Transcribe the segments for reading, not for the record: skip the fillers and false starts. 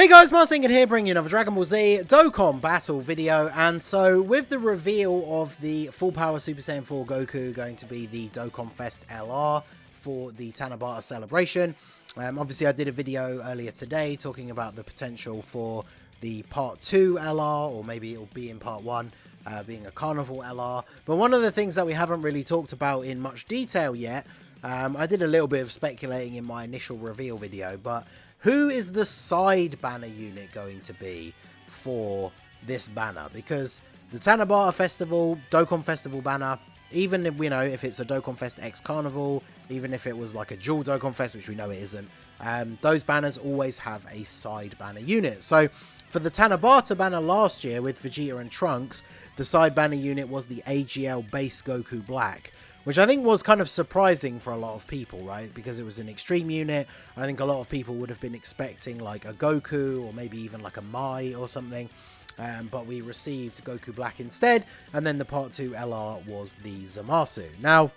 Hey guys, Marsingan here, bringing you another Dragon Ball Z Dokkan battle video. And so, with the reveal of the Full Power Super Saiyan 4 Goku going to be the Dokkan Fest LR for the Tanabata celebration, obviously I did a video earlier today talking about the potential for the Part 2 LR, or maybe it'll be in Part 1, being a Carnival LR. But one of the things that we haven't really talked about in much detail yet, I did a little bit of speculating in my initial reveal video, but who is the side banner unit going to be for this banner? Because the Tanabata Festival, Dokkan Festival banner, even if, you know, if it's a Dokkan Fest X Carnival, even if it was like a dual Dokkan Fest, which we know it isn't, those banners always have a side banner unit. So for the Tanabata banner last year with Vegeta and Trunks, the side banner unit was the AGL base Goku Black, which I think was kind of surprising for a lot of people, right? Because it was an extreme unit. I think a lot of people would have been expecting like a Goku or maybe even like a Mai or something. But we received Goku Black instead. And then the Part 2 LR was the Zamasu. Now,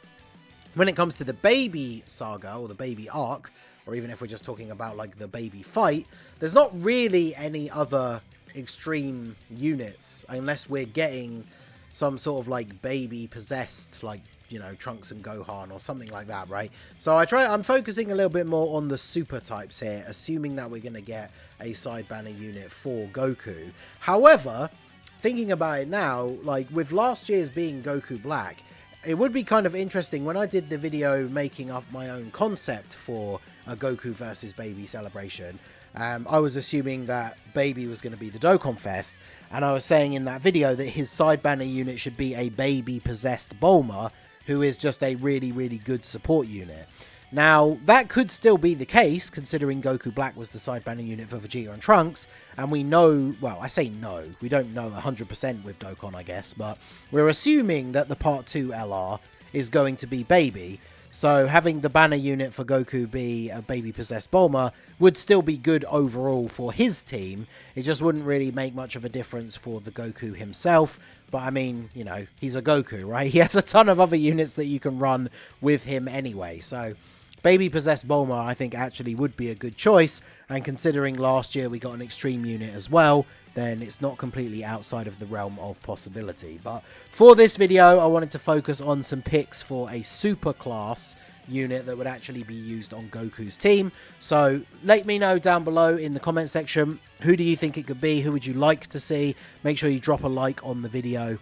when it comes to the baby saga or the baby arc, or even if we're just talking about like the baby fight, there's not really any other extreme units unless we're getting some sort of like baby possessed, like, you know, Trunks and Gohan or something like that, right? So I'm focusing a little bit more on the super types here, assuming that we're going to get a side banner unit for Goku. However, thinking about it now, like with last year's being Goku Black, it would be kind of interesting when I did the video making up my own concept for a Goku versus Baby celebration. I was assuming that Baby was going to be the Dokkan Fest, and I was saying in that video that his side banner unit should be a baby possessed Bulma, who is just a really, really good support unit. Now, that could still be the case, considering Goku Black was the side banner unit for Vegeta and Trunks, and we know, well, I say no, we don't know 100% with Dokkan, I guess, but we're assuming that the Part 2 LR is going to be Baby, so having the banner unit for Goku be a baby-possessed Bulma would still be good overall for his team. It just wouldn't really make much of a difference for the Goku himself. But I mean, you know, he's a Goku, right? He has a ton of other units that you can run with him anyway. So baby-possessed Bulma, I think, actually would be a good choice. And considering last year we got an extreme unit as well, then it's not completely outside of the realm of possibility. But for this video, I wanted to focus on some picks for a super class unit that would actually be used on Goku's team. So let me know down below in the comment section, who do you think it could be? Who would you like to see? Make sure you drop a like on the video.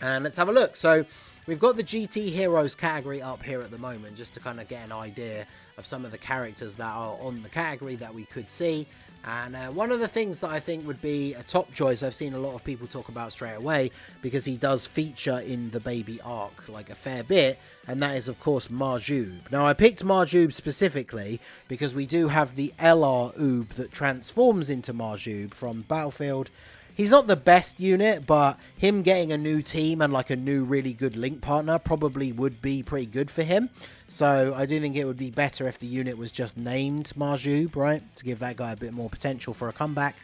And let's have a look. So we've got the GT Heroes category up here at the moment, just to kind of get an idea of some of the characters that are on the category that we could see. And one of the things that I think would be a top choice, I've seen a lot of people talk about straight away, because he does feature in the baby arc like a fair bit, and that is of course Marjube. Now I picked Marjube specifically because we do have the LR Oob that transforms into Marjube from Battlefield. He's not the best unit, but him getting a new team and like a new really good link partner probably would be pretty good for him. So I do think it would be better if the unit was just named Marjube, right? To give that guy a bit more potential for a comeback.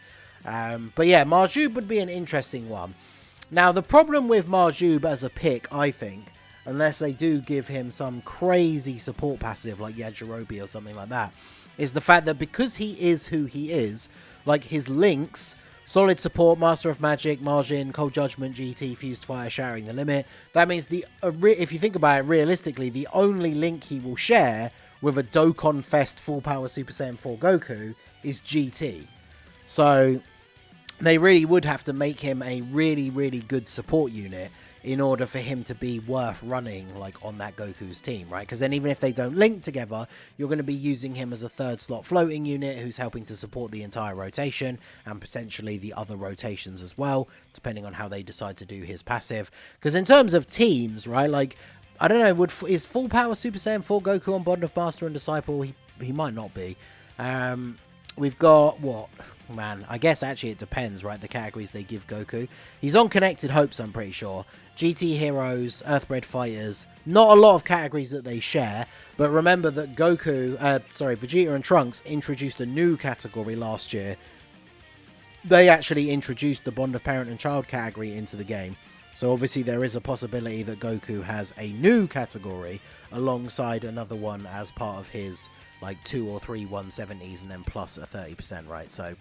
But yeah, Marjube would be an interesting one. Now, the problem with Marjube as a pick, I think, unless they do give him some crazy support passive like Yajirobe or something like that, is the fact that because he is who he is, like his links, Solid Support, Master of Magic, Margin, Cold Judgment, GT, Fused Fire, Sharing the Limit. That means, if you think about it realistically, the only link he will share with a Dokkan Fest Full Power Super Saiyan 4 Goku is GT. So they really would have to make him a really, really good support unit in order for him to be worth running like on that Goku's team, right? Because then even if they don't link together, you're going to be using him as a third slot floating unit who's helping to support the entire rotation and potentially the other rotations as well, depending on how they decide to do his passive. Because in terms of teams, right, like, I don't know, is Full Power Super Saiyan 4 Goku on Bond of Master and Disciple? He might not be. We've got, what? Man, I guess actually it depends, right? The categories they give Goku. He's on Connected Hopes, I'm pretty sure. GT Heroes, Earthbred Fighters. Not a lot of categories that they share. But remember that Vegeta and Trunks introduced a new category last year. They actually introduced the Bond of Parent and Child category into the game. So obviously there is a possibility that Goku has a new category alongside another one as part of his like 2 or 3 170s and then plus a 30%, right? So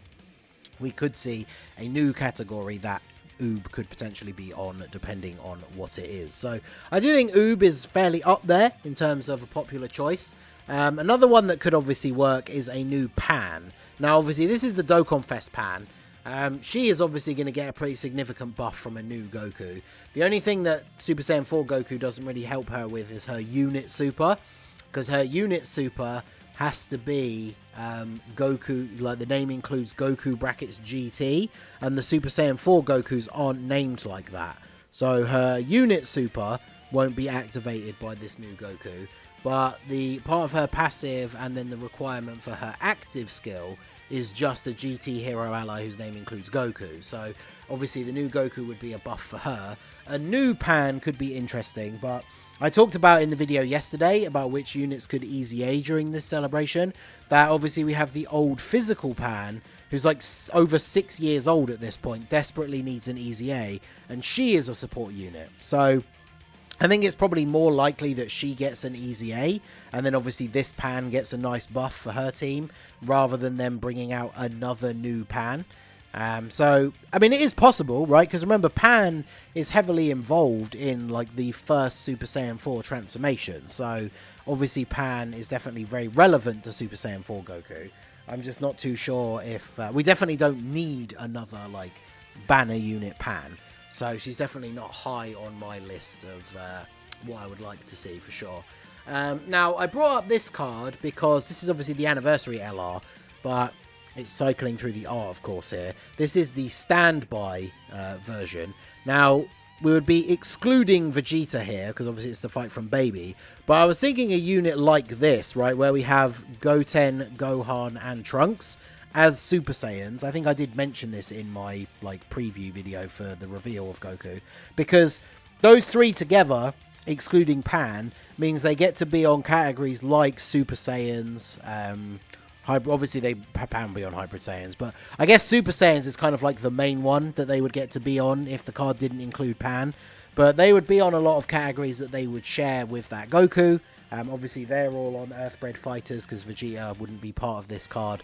we could see a new category that Oob could potentially be on, depending on what it is. So I do think Oob is fairly up there in terms of a popular choice. Another one that could obviously work is a new Pan. Now, obviously, this is the Dokkan Fest Pan. She is obviously going to get a pretty significant buff from a new Goku. The only thing that Super Saiyan 4 Goku doesn't really help her with is her unit super, because her unit super has to be Goku, like the name includes Goku brackets GT, and the Super Saiyan 4 Gokus aren't named like that. So her unit super won't be activated by this new Goku, but the part of her passive and then the requirement for her active skill is just a GT hero ally whose name includes Goku. So obviously the new Goku would be a buff for her. A new Pan could be interesting, but I talked about in the video yesterday about which units could easy A during this celebration. That obviously we have the old physical Pan, who's like over 6 years old at this point, desperately needs an easy A, and she is a support unit. So I think it's probably more likely that she gets an easy A, and then obviously this Pan gets a nice buff for her team, rather than them bringing out another new Pan. So, I mean, it is possible, right? Because remember, Pan is heavily involved in, like, the first Super Saiyan 4 transformation. So, obviously, Pan is definitely very relevant to Super Saiyan 4 Goku. I'm just not too sure if... we definitely don't need another, like, banner unit Pan. So, she's definitely not high on my list of what I would like to see, for sure. Now, I brought up this card because this is obviously the anniversary LR, but... it's cycling through the R, of course, here. This is the standby version. Now, we would be excluding Vegeta here, because obviously it's the fight from Baby. But I was thinking a unit like this, right, where we have Goten, Gohan, and Trunks as Super Saiyans. I think I did mention this in my, like, preview video for the reveal of Goku. Because those three together, excluding Pan, means they get to be on categories like Super Saiyans, obviously, they Pan be on Hybrid Saiyans, but I guess Super Saiyans is kind of like the main one that they would get to be on if the card didn't include Pan. But they would be on a lot of categories that they would share with that Goku. Obviously, they're all on Earthbred Fighters because Vegeta wouldn't be part of this card.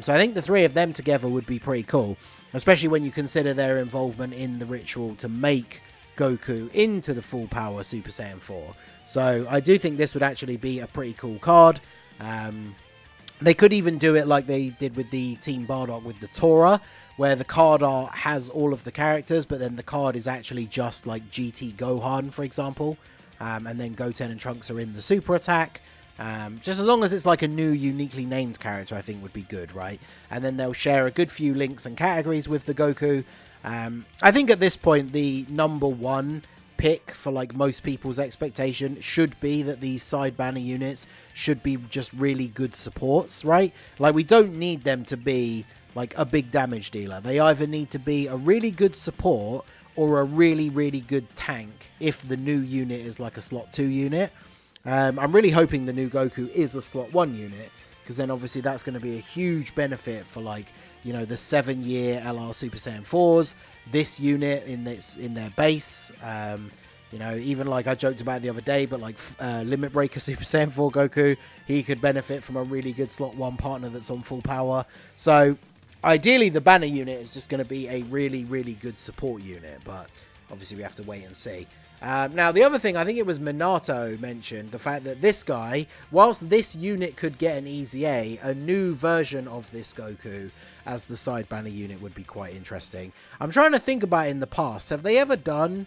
So I think the three of them together would be pretty cool, especially when you consider their involvement in the ritual to make Goku into the full power Super Saiyan 4. So I do think this would actually be a pretty cool card. They could even do it like they did with the Team Bardock with the Tora, where the card art has all of the characters, but then the card is actually just like GT Gohan, for example. And then Goten and Trunks are in the super attack. Just as long as it's like a new, uniquely named character, I think would be good, right? And then they'll share a good few links and categories with the Goku. I think at this point, the number one pick for like most people's expectation should be that these side banner units should be just really good supports, right? Like, we don't need them to be like a big damage dealer. They either need to be a really good support or a really, really good tank if the new unit is like a slot 2 unit. I'm really hoping the new Goku is a slot 1 unit, because then obviously that's going to be a huge benefit for, like, you know, the 7-year LR Super Saiyan 4s, this unit in their base. You know, even like I joked about the other day, but like Limit Breaker Super Saiyan 4 Goku, he could benefit from a really good slot 1 partner that's on full power. So ideally the banner unit is just going to be a really, really good support unit, but obviously we have to wait and see. Now, the other thing, I think it was Minato mentioned, the fact that this guy, whilst this unit could get an easy A, new version of this Goku as the side banner unit would be quite interesting. I'm trying to think about in the past, have they ever done...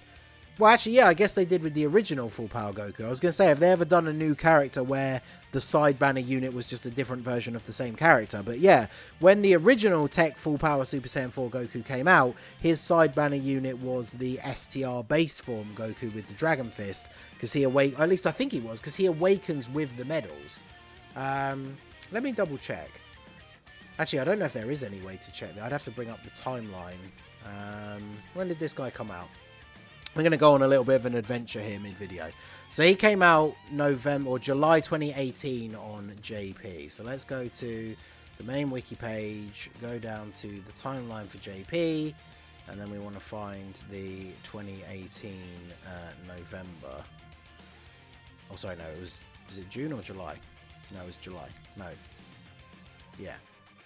Well, actually, yeah, I guess they did with the original Full Power Goku. I was going to say, have they ever done a new character where the side banner unit was just a different version of the same character? But yeah, when the original Tech Full Power Super Saiyan 4 Goku came out, his side banner unit was the STR base form Goku with the Dragon Fist, because he at least I think he was, because he awakens with the medals. Let me double check. Actually, I don't know if there is any way to check that. I'd have to bring up the timeline. When did this guy come out? We're going to go on a little bit of an adventure here mid-video. So he came out July 2018 on JP. So let's go to the main wiki page, go down to the timeline for JP, and then we want to find the 2018 November. Oh, sorry, no, was it June or July? No, it was July. No. Yeah.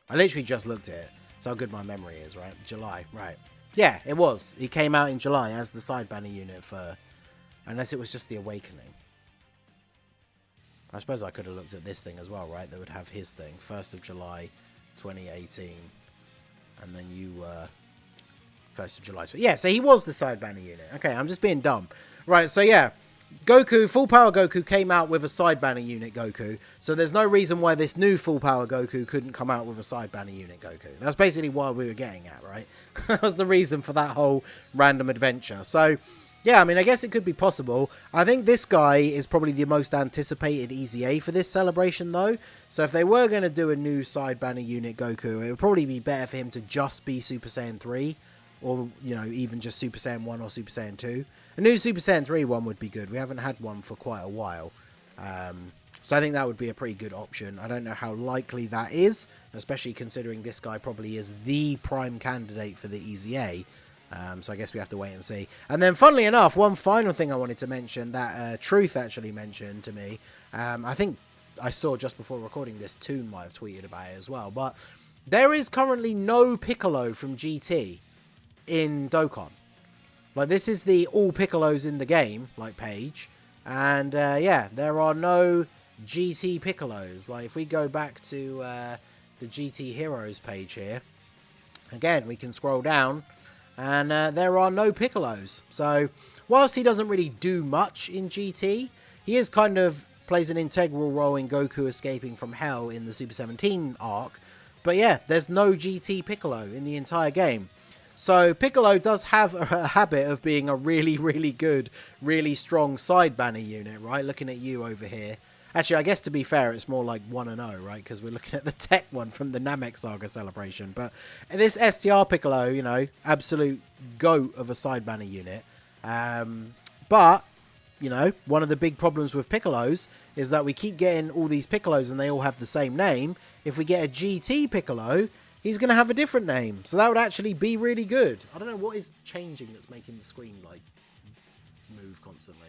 I literally just looked at it. That's how good my memory is, right? July, right. Yeah, it was. He came out in July as the side banner unit for... Unless it was just the Awakening. I suppose I could have looked at this thing as well, right? That would have his thing. 1st of July, 2018. And then you were... 1st of July. Yeah, so he was the side banner unit. Okay, I'm just being dumb. Right, so yeah. Goku, Full Power Goku came out with a side banner unit Goku. So there's no reason why this new Full Power Goku couldn't come out with a side banner unit Goku. That's basically what we were getting at, right? That was the reason for that whole random adventure. So... yeah, I mean, I guess it could be possible. I think this guy is probably the most anticipated EZA for this celebration, though. So if they were going to do a new side banner unit Goku, it would probably be better for him to just be Super Saiyan 3. Or, you know, even just Super Saiyan 1 or Super Saiyan 2. A new Super Saiyan 3 one would be good. We haven't had one for quite a while. So I think that would be a pretty good option. I don't know how likely that is, especially considering this guy probably is the prime candidate for the EZA. So I guess we have to wait and see. And then, funnily enough, one final thing I wanted to mention that Truth actually mentioned to me. I think I saw just before recording this, Toon might have tweeted about it as well. But there is currently no Piccolo from GT in Dokkan. Like, this is the all Piccolos in the game, like, page. And, yeah, there are no GT Piccolos. Like, if we go back to the GT Heroes page here, again, we can scroll down. And there are no Piccolos. So, whilst he doesn't really do much in GT, he is kind of plays an integral role in Goku escaping from Hell in the Super 17 arc. But yeah, there's no GT Piccolo in the entire game. So, Piccolo does have a habit of being a really, really good, really strong side banner unit, right? Looking at you over here. Actually, I guess to be fair, it's more like 1-0, right? Because we're looking at the tech one from the Namek Saga celebration. But this STR Piccolo, you know, absolute goat of a side banner unit. But, you know, one of the big problems with Piccolos is that we keep getting all these Piccolos and they all have the same name. If we get a GT Piccolo, he's going to have a different name. So that would actually be really good. I don't know what is changing that's making the screen, like, move constantly.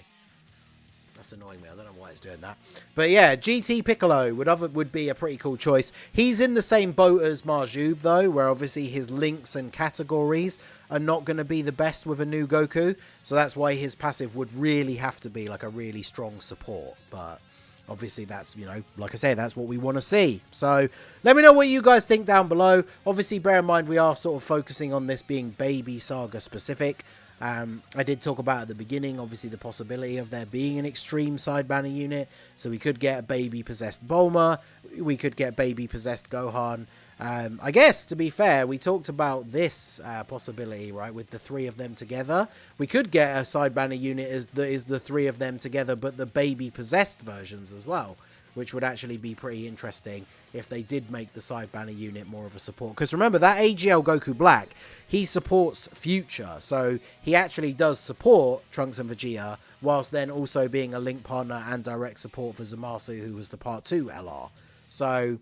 That's annoying me. I don't know why it's doing that. But yeah, GT Piccolo would be a pretty cool choice. He's in the same boat as Marjube, though, where obviously his links and categories are not going to be the best with a new Goku. So that's why his passive would really have to be like a really strong support. But obviously that's, you know, like I say, that's what we want to see. So let me know what you guys think down below. Obviously, bear in mind we are sort of focusing on this being Baby Saga specific. I did talk about at the beginning, obviously, the possibility of there being an extreme side banner unit. So we could get a baby possessed Bulma. We could get baby possessed Gohan. I guess, to be fair, we talked about this possibility, right, with the three of them together. We could get a side banner unit as the three of them together, but the baby possessed versions as well, which would actually be pretty interesting if they did make the side banner unit more of a support. Because remember, that AGL Goku Black, he supports Future. So he actually does support Trunks and Vegeta, whilst then also being a link partner and direct support for Zamasu, who was the Part 2 LR. So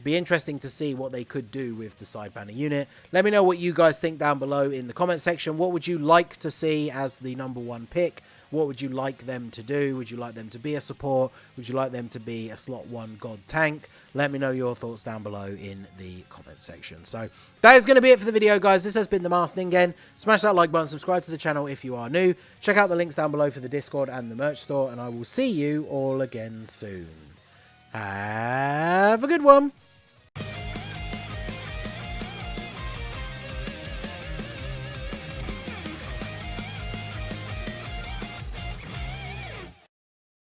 be interesting to see what they could do with the side banner unit. Let me know what you guys think down below in the comment section. What would you like to see as the #1 pick? What would you like them to do? Would you like them to be a support? Would you like them to be a slot 1 god tank? Let me know your thoughts down below in the comment section. So that is going to be it for the video, guys. This has been the Masked Ningen. Smash that like button, subscribe to the channel if you are new. Check out the links down below for the Discord and the merch store, and I will see you all again soon. Have a good one.